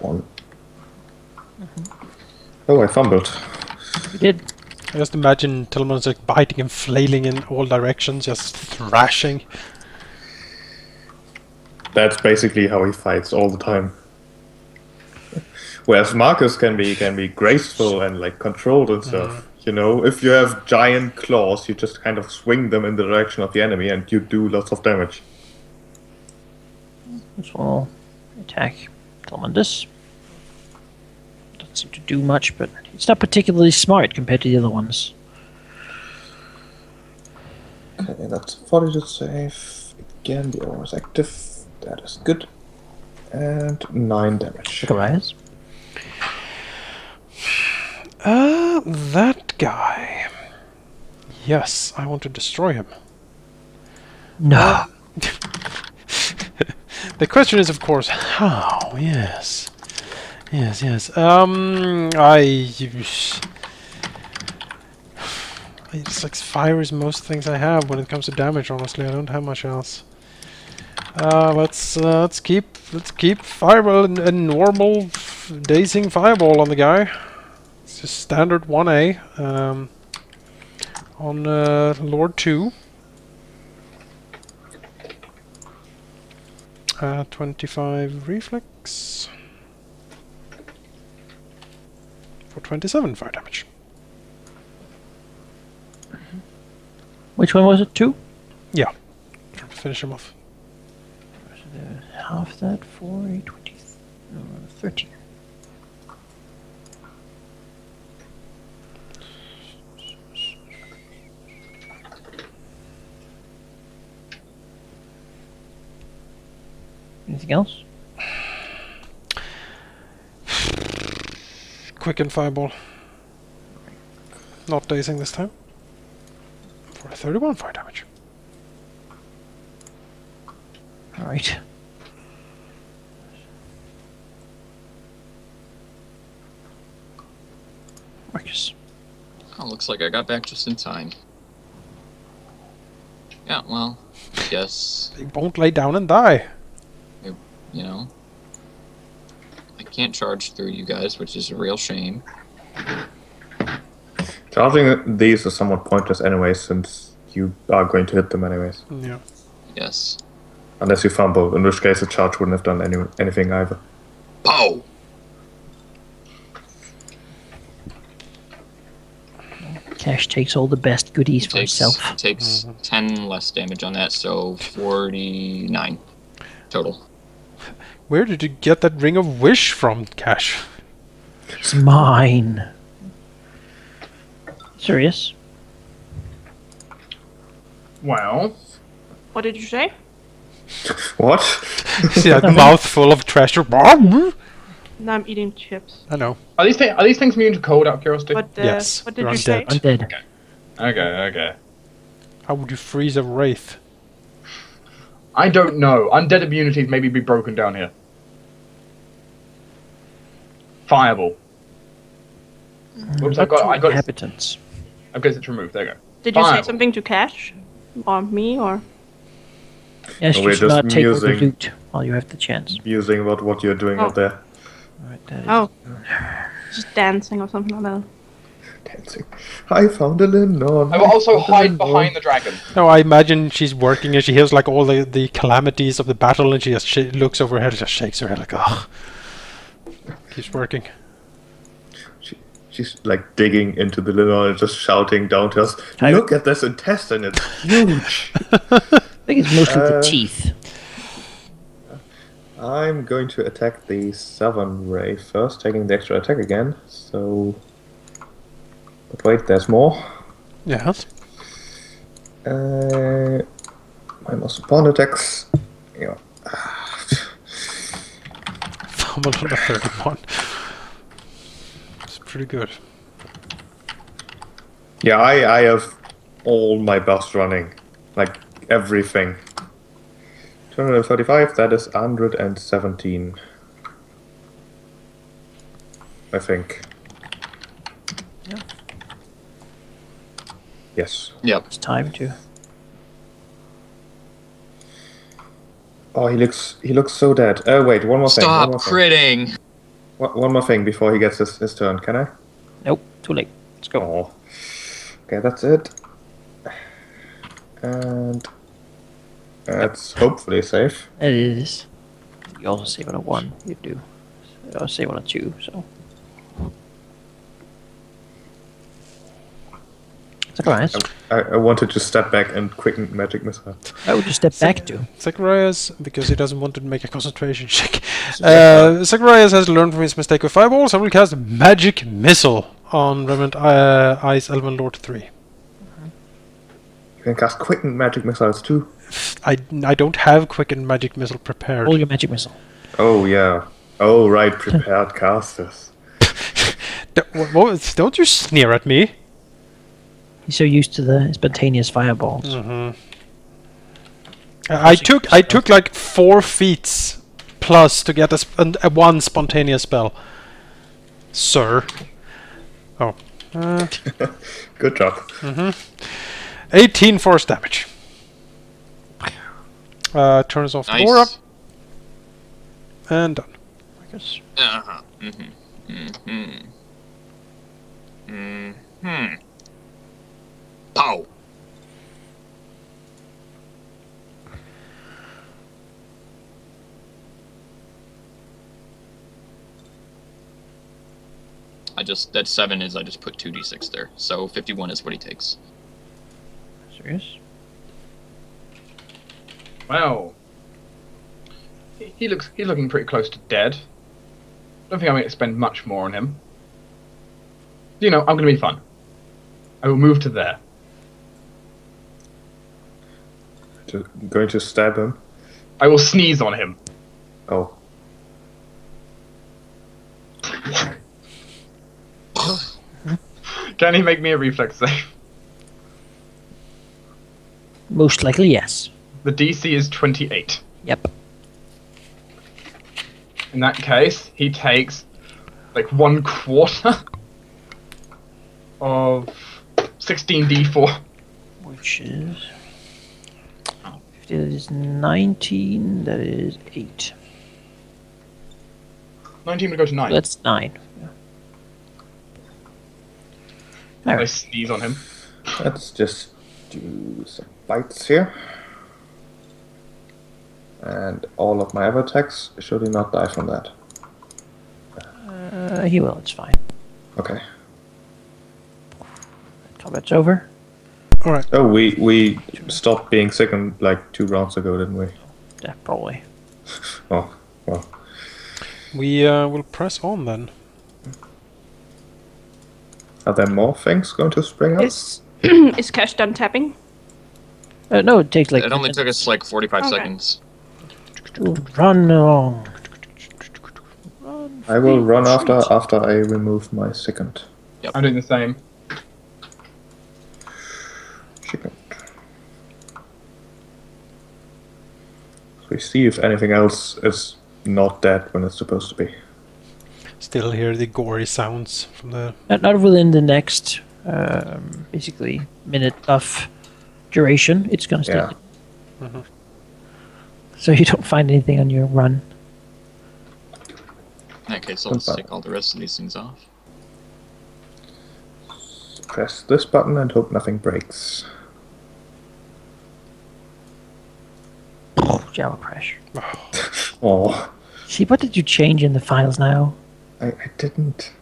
one. Oh, I fumbled. You did. I just imagine Tillman's like biting and flailing in all directions, just thrashing. That's basically how he fights all the time. Whereas Marcus can be graceful and like controlled and stuff. You know, if you have giant claws, you just kind of swing them in the direction of the enemy and you do lots of damage. This will attack Telmundus. Doesn't seem to do much, but it's not particularly smart compared to the other ones. Okay, that's 40 to save. Again, the armor is active. That is good. And 9 damage. Goliath. That guy. Yes, I want to destroy him. No. The question is, of course, how? Yes. Yes, yes. It's like fire is most things I have when it comes to damage, honestly. I don't have much else. Let's keep fireball and normal dazing fireball on the guy. It's just standard 1A on Lord 2. 25 reflex for 27 fire damage. Which one was it? 2? Yeah, trying to finish him off. Half that for 13. Anything else? Quicken fireball. Not dazing this time. For 31 fire damage. Alright. Marcus. Oh, looks like I got back just in time. Yeah, well, I guess, They won't lay down and die. you know, I can't charge through you guys, which is a real shame. Charging these is somewhat pointless anyway, since you are going to hit them anyways. Yeah. Yes. Unless you fumble, in which case the charge wouldn't have done anything either. Pow! Cash takes all the best goodies for himself. Takes 10 less damage on that, so 49 total. Where did you get that ring of wish from, Cash? It's mine. Serious? Well, What did you say? What? See that mouthful of treasure. No, I'm eating chips. I know. are these things immune to cold, out of curiosity? What, Yes, what did they're you say? undead. Undead. Okay. How would you freeze a wraith? I don't know. Undead immunities maybe be broken down here. Fireball. Whoops, I got it. Inhabitants. I guess it's removed. There you go. Did you say Fireball. something to Cash? Or me, or? Yes, No, you we're should just not take all the musing. loot while you have the chance. Using what you're doing Oh. up there. Alright, that is Oh. Just dancing or something like that. Dancing. I found a Lennon. I will also hide behind the dragon. No, I imagine she's working and she hears like all the calamities of the battle and she just looks over her head and just shakes her head like, oh. Keeps working. She's like digging into the Lennon and just shouting down to us, I- look at this intestine, it's huge. I think it's mostly the teeth. I'm going to attack the Southern Ray first, taking the extra attack again, so... But wait, there's more. Yes. My most upon attacks... Yeah. Fumble on the 31. It's pretty good. Yeah, I have all my buffs running. Like, everything. 235, that is 117. I think. Yeah. Yes. Yep. It's time to. Oh, he looks so dead. Oh wait, one more thing. Stop One more thing. critting! One more thing before he gets his turn, can I? Nope, too late. Let's go. Oh. Okay, that's it. And that's hopefully safe. It is. You also save on a 1. You do. You also save on a 2, so. Surprise. I wanted to step back and quicken magic missile. I would just step back to. Zacharias, because he doesn't want to make a concentration check. Zacharias has learned from his mistake with fireballs. I will cast Magic Missile on Reverend Ice Elven Lord 3. You can cast quicken magic missiles too. I don't have Quicken Magic Missile prepared. Roll your magic missile. Oh yeah. Oh right, prepared casters. Don't you sneer at me. He's so used to the spontaneous fireballs. Mm-hmm. I took like 4 feats plus to get a 1 spontaneous spell, sir. Oh. Good job. 18 force damage. Turns off the aura. Nice. And done. Marcus. Uh-huh. Mm-hmm. Pow! That 7 is, I just put 2d6 there. So 51 is what he takes. Serious? Well, he's looking pretty close to dead. Don't think I'm going to spend much more on him. You know, I'm going to be fun. I will move to there. Going to stab him. I will sneeze on him. Oh. Can he make me a reflex save? Most likely, yes. The DC is 28. Yep. In that case, he takes like 1/4 of 16d4. Which is... 50, that is 19, that is 8. 19 would go to 9. That's 9. Yeah. I Alright. sneeze on him. Let's just do some bites here. And all of my other attacks, should he not die from that? He will, it's fine. Okay. Combat's over. Alright. Oh, we stopped being second like 2 rounds ago, didn't we? Yeah, probably. Oh, well. We will press on then. Are there more things going to spring up? Is Cash done tapping? No, it takes like... It only took us like 45 Okay. seconds. Run along. I will run after I remove my second. I'm doing the same. Second. We see if anything else is not dead when it's supposed to be. Still hear the gory sounds from the... Not within the next, basically, minute of duration. It's gonna stay. Yeah. Mhm. So you don't find anything on your run. In that case, let's take all the rest of these things off. Press this button and hope nothing breaks. Java crash. Oh, See, what did you change in the files now? I didn't.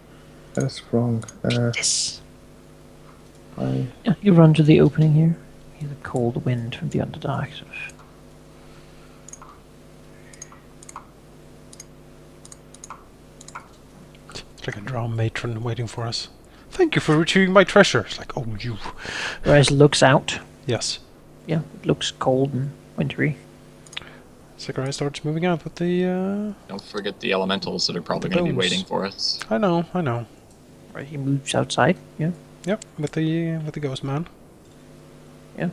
That is wrong. This. I Yeah, you run to the opening here. Hear the cold wind from the Underdark. Sort of. It's like a drowned matron waiting for us. Thank you for retrieving my treasure. It's like, oh, you. Whereas looks out. Yes. Yeah, it looks cold and wintry. Sakurai starts moving out with the, Don't forget the elementals that are probably going to be Bones. waiting for us. I know. Right, he moves outside. Yeah, Yep, with the ghost man. yeah.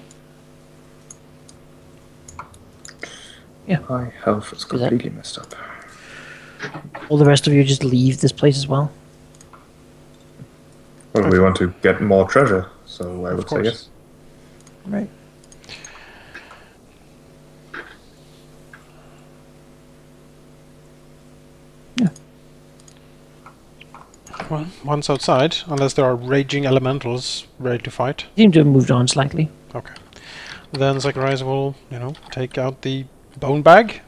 my health is completely messed up. All the rest of you just leave this place as well. Well, we want to get more treasure, so I would say course. yes. Right. Yeah. well, one's outside, unless there are raging elementals ready to fight. Seem to have moved on slightly. Okay. Then Zacharias will, take out the bone bag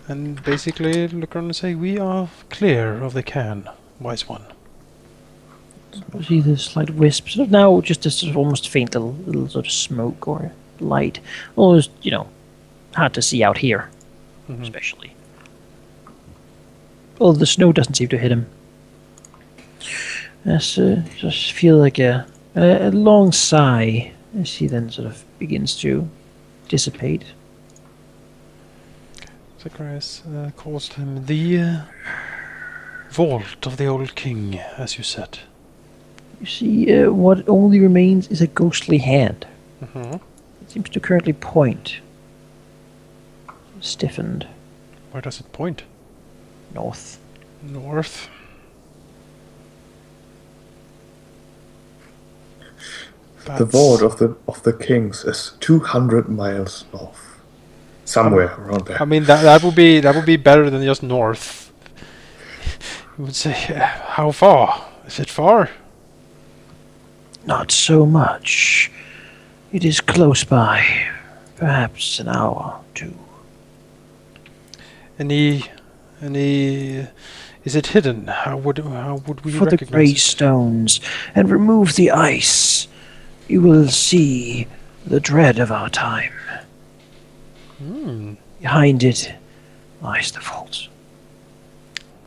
and basically look around and say, "We are clear of the cairn, wise one." See the slight wisp, sort of now just a sort of almost faint little sort of smoke or light. Almost, hard to see out here, especially. Well, the snow doesn't seem to hit him. Just feel like a long sigh as he then sort of begins to dissipate. Zacharias calls him the vault of the old king, as you said. You see, what only remains is a ghostly hand. Mhm. It seems to currently point. Stiffened Where does it point? north. North. The vault of the kings is 200 miles north, somewhere around there. I mean, that would be better than just north. You would say, how far? Is it far? Not so much. It is close by. Perhaps an hour, 2. Any? Is it hidden? How would we For the recognize grey it? stones and remove the ice, you will see the dread of our time. Behind it lies the vault.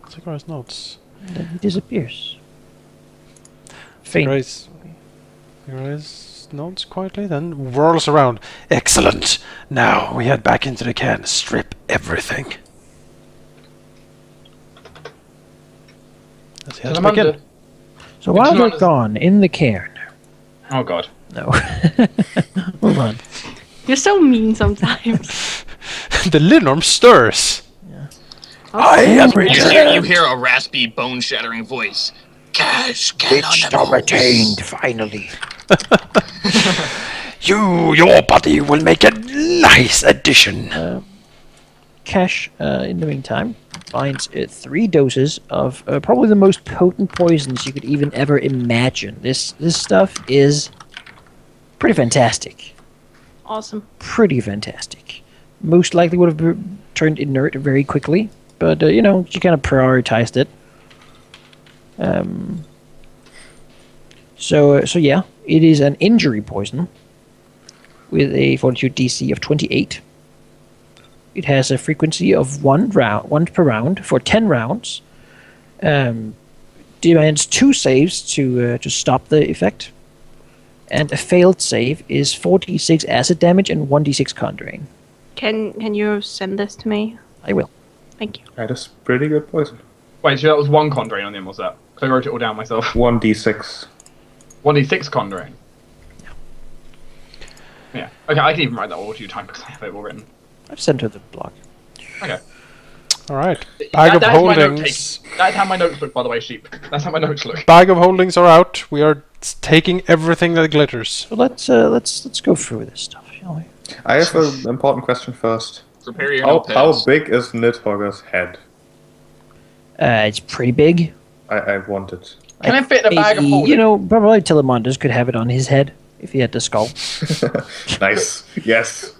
Zacharias nods. And then he disappears. Faint. Zacharias nods quietly, then whirls around. Excellent! Now we head back into the cairn. Strip everything. As he heads back in. So while they're gone in the cairn. Oh god. No. Hold on. You're so mean sometimes. The Linorm stirs. I am You hear a raspy, bone-shattering voice. Cash, get on the move. attained, finally. Your body will make a nice addition. Cash, in the meantime, finds 3 doses of probably the most potent poisons you could even ever imagine. This stuff is pretty fantastic. Awesome. Pretty fantastic. Most likely would have turned inert very quickly, but you kind of prioritized it. So yeah, it is an injury poison with a fortitude DC of 28. It has a frequency of 1 per round for 10 rounds. Demands 2 saves to stop the effect. And a failed save is 4d6 acid damage and 1d6 con drain. Can you send this to me? I will. Thank you. That is pretty good poison. Wait, so that was 1 con drain on him, was that? Because I wrote it all down myself. 1d6. 1d6 con drain. Yeah. Okay, I can even write that all to you time because I have it all written. I've sent her the block. Okay. Alright. Bag of That is my note holdings. taking. That's how my notes look, by the way, sheep. That's how my notes look. Bag of holdings are out. We are taking everything that glitters. So let's go through this stuff, shall we? I have an important question first. Prepare your How notepads. big is Nidhogger's head? It's pretty big. I want it. Can I fit in a bag of holding? Probably Telemandus could have it on his head if he had the skull. Nice. Yes.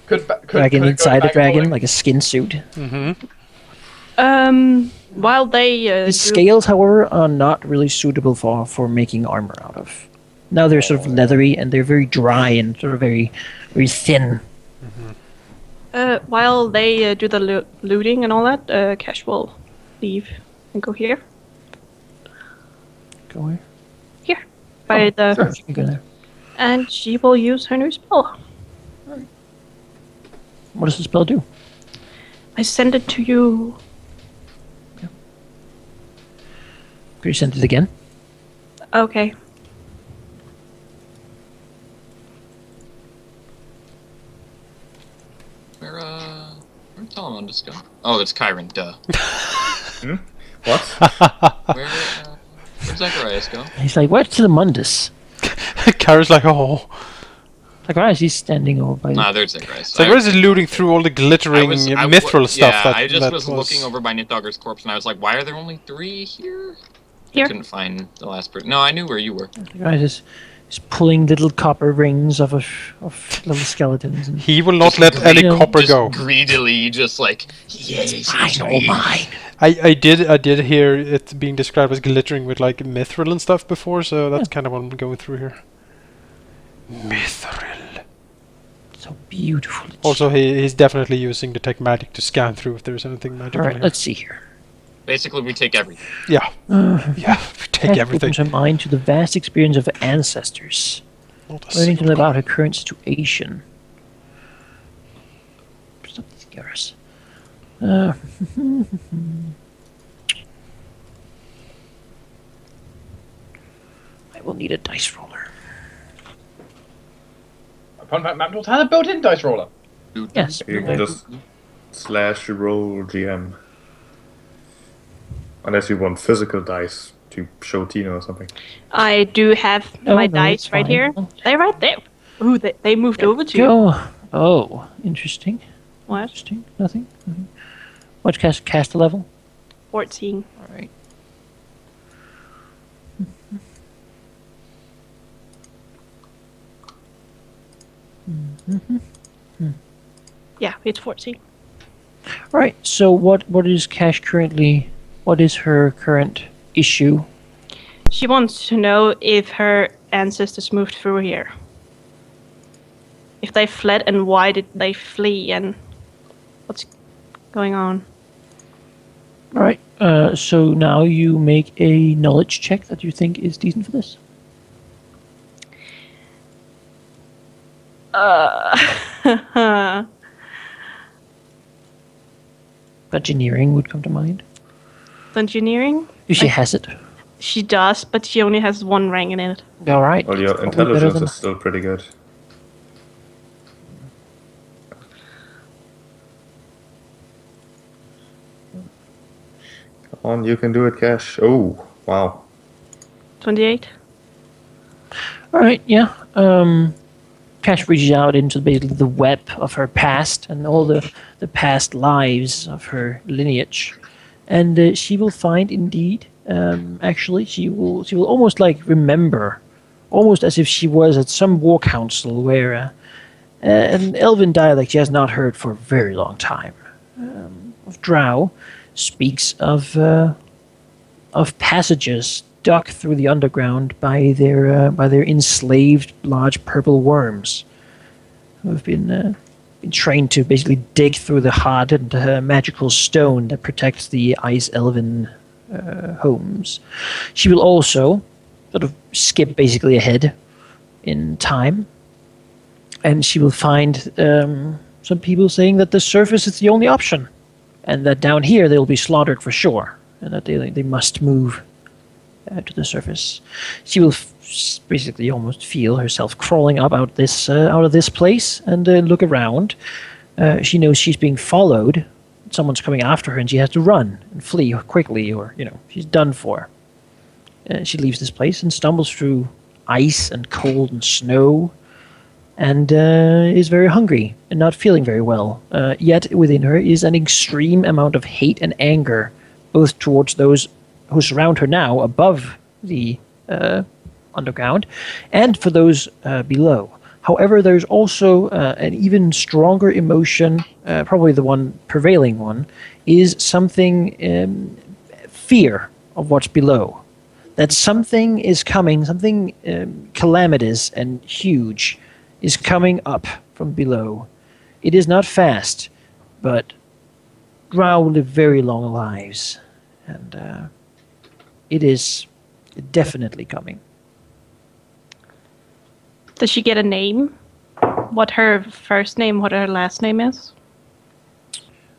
Could Dragon it go inside in the bag of dragon, holding? like a skin suit. While they His scales, however, are not really suitable for making armor out of. Now they're sort of leathery and they're very dry and sort of very, very thin. while they do the looting and all that, Cash will leave and go here. Go where? Here. By the Sure, you can go there. and she will use her new spell. What does the spell do? I send it to you. Could you send it again? Okay. Where'd Telemandus go? Oh, it's Chiron, duh. What? Where'd Zacharias go? He's like, where's Telemandus? Kara's like, oh. Zacharias, he's standing over by Nah, there's Zacharias. Zacharias is looting through all the glittering mithril stuff. Yeah, that I just that was looking over by Nithdogger's corpse and I was like, why are there only 3 here? Here. Couldn't find the last person. No, I knew where you were. The guy is pulling little copper rings of little skeletons. And He will not let any copper Just go. greedily, just like, yes, mine, all mine. I did hear it being described as glittering with like mithril and stuff before, so that's kind of what I'm going through here. Mithril. So beautiful. Also, he's definitely using detect magic to scan through if there's anything magical All right, here. let's see here. Basically, we take everything. Yeah. Yeah, we take Cat everything. opens her mind to the vast experience of her ancestors, Not a learning single about her current situation. Stop these girls. I will need a dice roller. Fun fact, Mapdoors has a built-in dice roller. Yes. You can just /roll GM. Unless you want physical dice to show Tina or something. I do have my No, dice it's right fine. here. They're right there. Ooh, they moved over to you. Go. Oh, interesting. What? Interesting. Nothing. What's cast level? 14. All right. Yeah, it's 14. All right. So what is Cash currently? What is her current issue? She wants to know if her ancestors moved through here. If they fled and why did they flee and what's going on. All right. So now you make a knowledge check that you think is decent for this. Engineering would come to mind. Engineering? If she has it. She does, but she only has one rank in it. All right. Well, your Probably better intelligence than- is still pretty good. Come on, you can do it, Cash. Oh, wow. 28? All right, yeah. Cash reaches out into basically the web of her past and all the past lives of her lineage, and she will find indeed. Actually, she will almost like remember, almost as if she was at some war council where an Elven dialect she has not heard for a very long time of Drow speaks of passages dug through the underground by their enslaved large purple worms, who have been trained to basically dig through the hardened magical stone that protects the ice elven homes. She will also sort of skip basically ahead in time, and she will find some people saying that the surface is the only option, and that down here they will be slaughtered for sure, and that they must move to the surface. She will basically almost feel herself crawling up out of this place and look around. She knows she's being followed. Someone's coming after her, and she has to run and flee quickly, or she's done for. She leaves this place and stumbles through ice and cold and snow, and is very hungry and not feeling very well. Yet within her is an extreme amount of hate and anger, both towards those who surround her now above the underground, and for those below. However, there's also an even stronger emotion, probably the prevailing one, is something fear of what's below. That something is coming, something calamitous and huge is coming up from below. It is not fast, but Drow live very long lives, and it is definitely coming. Does she get a name? What her first name, what her last name is?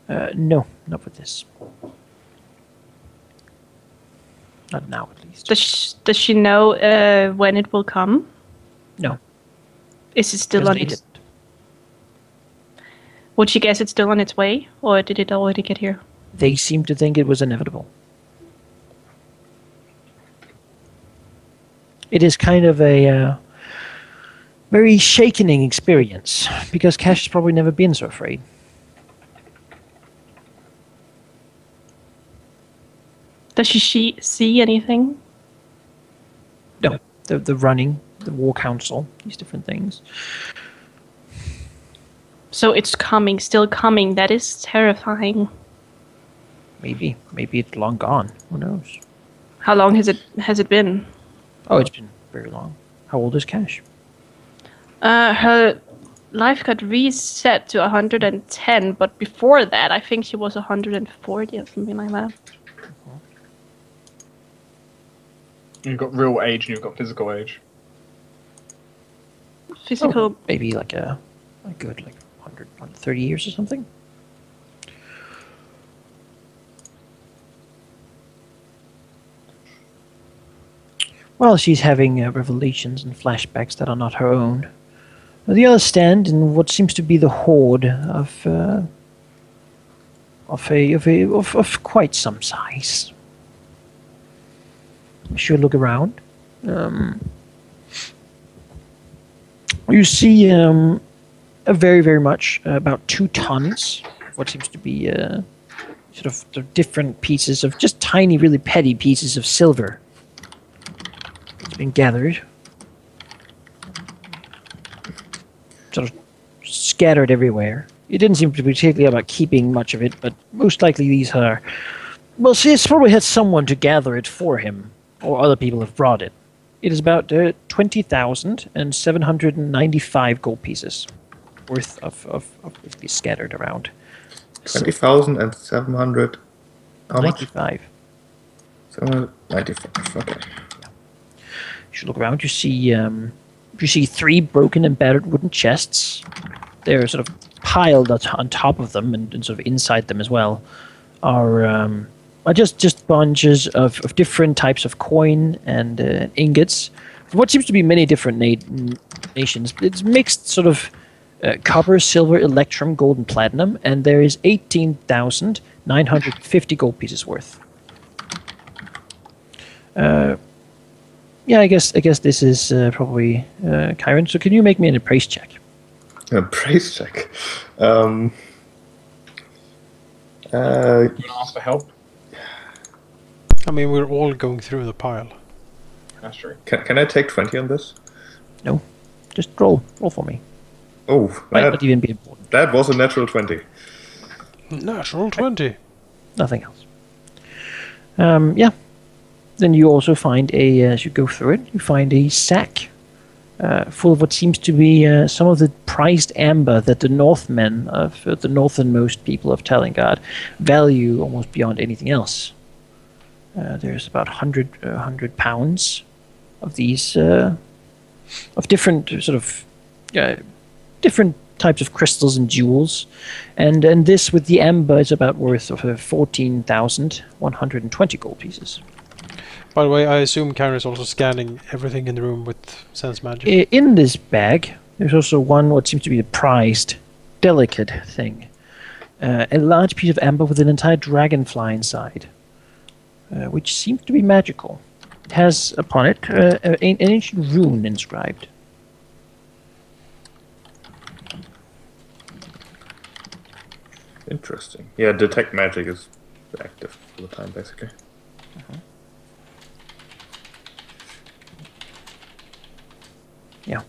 No, not with this. Not now, at least. Does she know when it will come? No. Is it still Because on they its... didn't. Would she guess it's still on its way? Or did it already get here? They seem to think it was inevitable. It is kind of a very shakening experience, because Cash has probably never been so afraid. Does she see anything? No, the running, the war council, these different things. So it's coming, still coming. That is terrifying. Maybe it's long gone. Who knows? How long has it been? Oh, it's been very long. How old is Cash? Her life got reset to 110, but before that, I think she was 140 or something like that. You've got real age and you've got physical age. Physical. Oh, maybe like a good 130 years or something. Well, she's having revelations and flashbacks that are not her own. The others stand in what seems to be the horde of quite some size. You should look around. You see a very, very much about 2 tons of what seems to be sort of the different pieces of just tiny, really petty pieces of silver. It's been gathered, sort of scattered everywhere. It didn't seem to be particularly about keeping much of it, but most likely these are... Well, she's probably had someone to gather it for him, or other people have brought it. It is about 20,795 gold pieces worth of basically scattered around. 20,700. How much? 95. 795. Okay. You should look around. You see 3 broken and battered wooden chests. They're sort of piled on top of them and sort of inside them as well are just bunches of different types of coin and ingots. What seems to be many different nations. It's mixed sort of copper, silver, electrum, gold, and platinum, and there is 18,950 gold pieces worth. Yeah, I guess this is probably Kyron. So can you make me an appraise check? A praise check. You want to ask for help? I mean, we're all going through the pile. That's true. Can I take 20 on this? No, just roll for me. Oh, Might not even be important. that was a natural 20. Natural 20. Nothing else. Yeah. Then you also find as you go through it, you find a sack full of what seems to be some of the prized amber that the Northmen of the northernmost people of Talengard value almost beyond anything else. There's about 100 pounds of these of different sort of different types of crystals and jewels, and this with the amber is about worth of 14,120 gold pieces. By the way, I assume Karen is also scanning everything in the room with sense magic. In this bag, there's also what seems to be a prized, delicate thing. A large piece of amber with an entire dragonfly inside, which seems to be magical. It has upon it an ancient rune inscribed. Interesting. Yeah, detect magic is active all the time, basically. Yeah.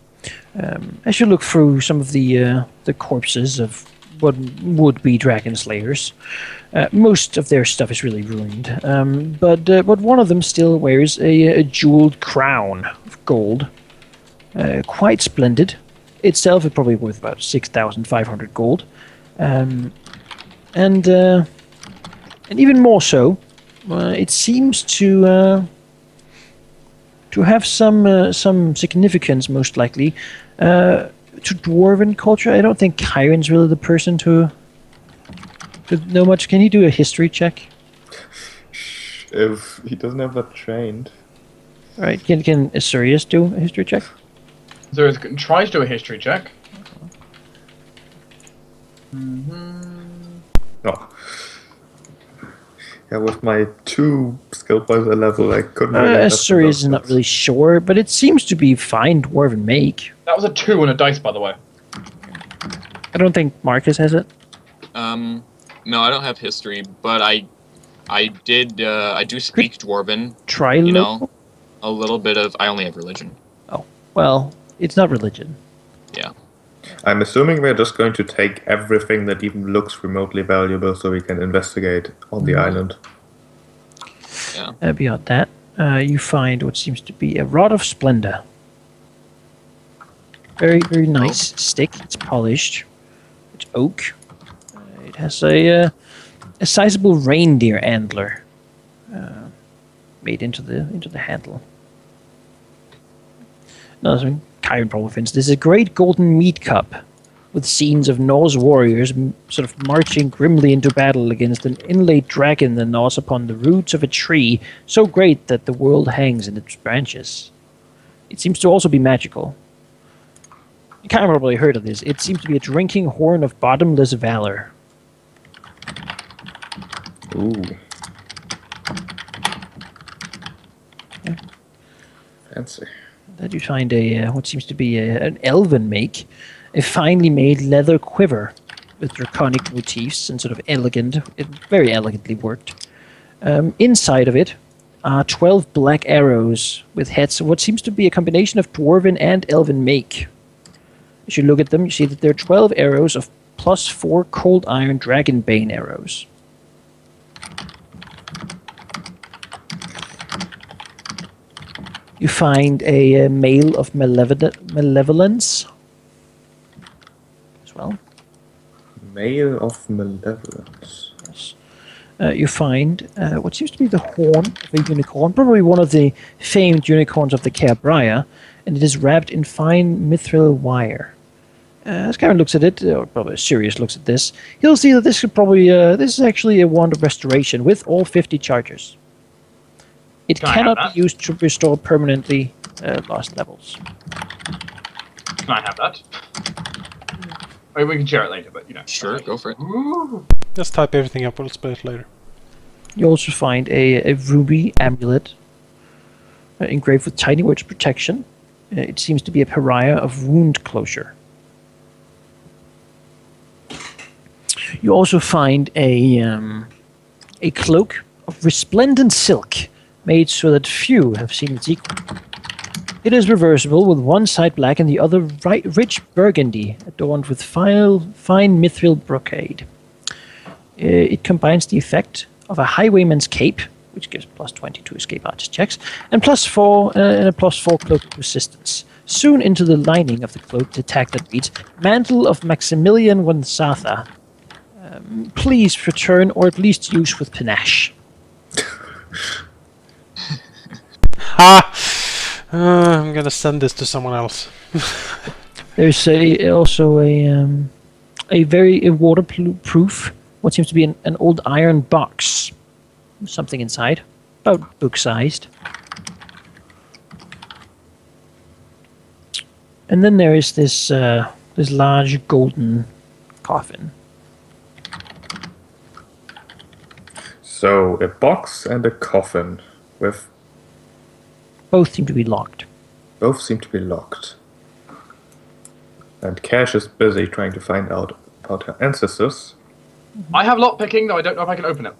As you look through some of the corpses of what would be dragon slayers, most of their stuff is really ruined. But one of them still wears a jeweled crown of gold, quite splendid. Itself is probably worth about 6,500 gold, and even more so, it seems to have some significance, most likely, to dwarven culture. I don't think Kyron's really the person to know much. Can you do a history check? If he doesn't have that trained. All right, can Asurius do a history check? So try to do a history check. Oh. Yeah, with my 2 skill points at level, I couldn't really... Asurius is not really sure, but it seems to be fine dwarven make. That was a 2 on a dice, by the way. I don't think Marcus has it. No, I don't have history, but I do speak Dwarven. Try You local. know, A little bit of. I only have religion. Oh, well, it's not religion. Yeah. I'm assuming we're just going to take everything that even looks remotely valuable so we can investigate on the island. Yeah. Beyond that, you find what seems to be a rod of splendor. Very, very nice stick. It's polished. It's oak. It has a sizable reindeer antler made into the handle. Another thing Kyron probably finds. This is a great golden mead cup with scenes of Norse warriors sort of marching grimly into battle against an inlaid dragon that gnaws upon the roots of a tree so great that the world hangs in its branches. It seems to also be magical. You kind of probably heard of this. It seems to be a drinking horn of bottomless valor. Ooh. Yeah. Fancy. Then you find what seems to be an elven make, a finely made leather quiver with draconic motifs and sort of very elegantly worked. Inside of it are 12 black arrows with heads of what seems to be a combination of dwarven and elven make. As you look at them, you see that there are 12 arrows of +4 cold iron dragonbane arrows. You find a mail of malevolence as well. Mail of Malevolence. Yes. You find what seems to be the horn of a unicorn, probably one of the famed unicorns of the Cabriah, and it is wrapped in fine mithril wire. As Karen looks at it, or probably Sirius looks at this, he'll see that this is actually a wand of restoration with all 50 charges. It cannot be used to restore permanently lost levels. Can I have that? I mean, we can share it later, but you know. Sure, go for it. Ooh. Just type everything up, we'll split it later. You also find a ruby amulet engraved with tiny words of protection. It seems to be a pariah of wound closure. You also find a cloak of resplendent silk, made so that few have seen its equal. It is reversible, with one side black and the other rich burgundy, adorned with fine mithril brocade. It combines the effect of a highwayman's cape, which gives +20 to escape artist checks, and +4 and a +4 cloak of resistance. Soon into the lining of the cloak, the tag that reads, "Mantle of Maximilian Wansatha. Please return, or at least use with panache." Ha! I'm gonna send this to someone else. There's also a very waterproof, what seems to be an old iron box. Something inside, about book-sized. And then there is this large golden coffin. So, a box and a coffin with... Both seem to be locked. Both seem to be locked. And Cash is busy trying to find out about her ancestors. I have lockpicking, though I don't know if I can open it.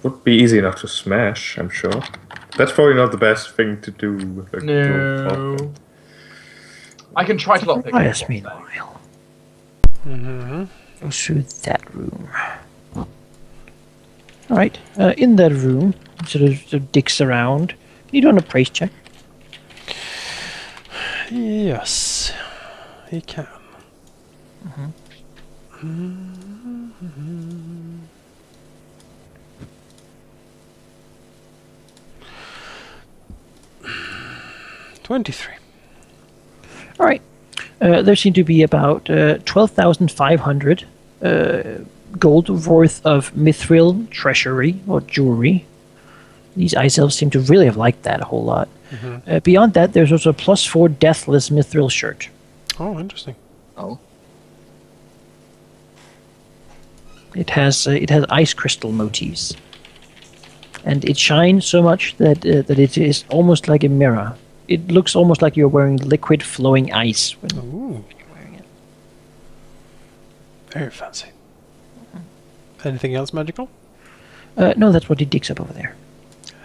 Would be easy enough to smash, I'm sure. That's probably not the best thing to do with a No. I can try to lockpick it. Yes, meanwhile. Mm-hmm. Go through that room. Alright, in that room, sort of digs around. Can you do an appraise check? Yes, he can. Mm-hmm. 23. Alright. There seem to be about 12,500 gold worth of mithril treasury or jewelry. These ice elves seem to really have liked that a whole lot. Mm-hmm. Beyond that, there's also a +4 deathless mithril shirt. Oh, interesting. Oh. It has ice crystal motifs, and it shines so much that it is almost like a mirror. It looks almost like you're wearing liquid flowing ice when Ooh, you're wearing it. very fancy. Anything else magical? No, that's what he digs up over there.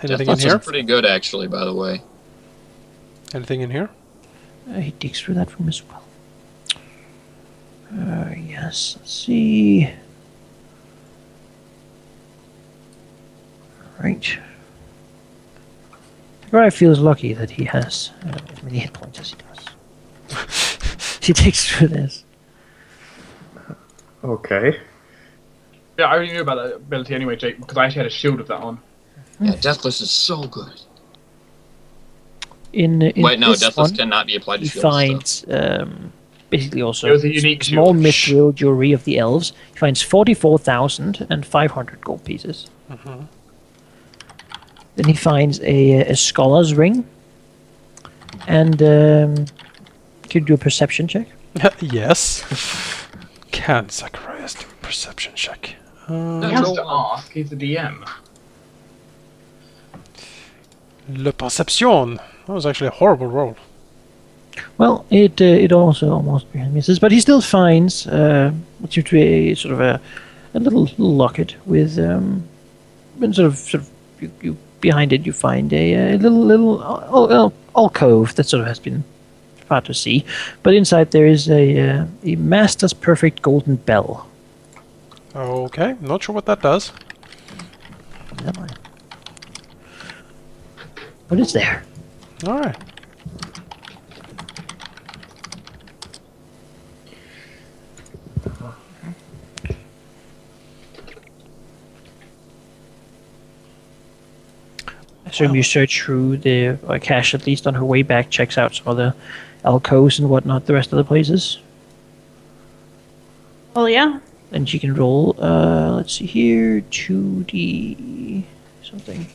Anything in Death here? is pretty good, actually, by the way. Anything in here? He digs through that room as well. Yes, let's see. Right. Zachariah feels lucky that he has as many hit points as he does. He digs through this. Okay. Yeah, I already knew about that ability anyway, Jake, because I actually had a shield of that on. Yeah, Deathless is so good. In Wait, no, this Deathless one, cannot be applied to he shields. finds basically also It was a unique small shield. mithril jewelry of the elves. He finds 44,500 gold pieces. Then he finds a scholar's ring. And can you do a perception check? Yes. Can Zacharias do a perception check? He has to ask, he's the DM. Le Perception. That was actually a horrible roll. Well, it also almost misses, but he still finds what seems to be sort of a little locket with and sort of you behind it you find a little alcove that sort of has been hard to see, but inside there is a master's perfect golden bell. Okay, not sure what that does. Never mind. But it's there. Alright. I assume you search through the cache at least on her way back, checks out some other alcoves and whatnot, the rest of the places. Well, yeah. And she can roll, let's see here, 2D something.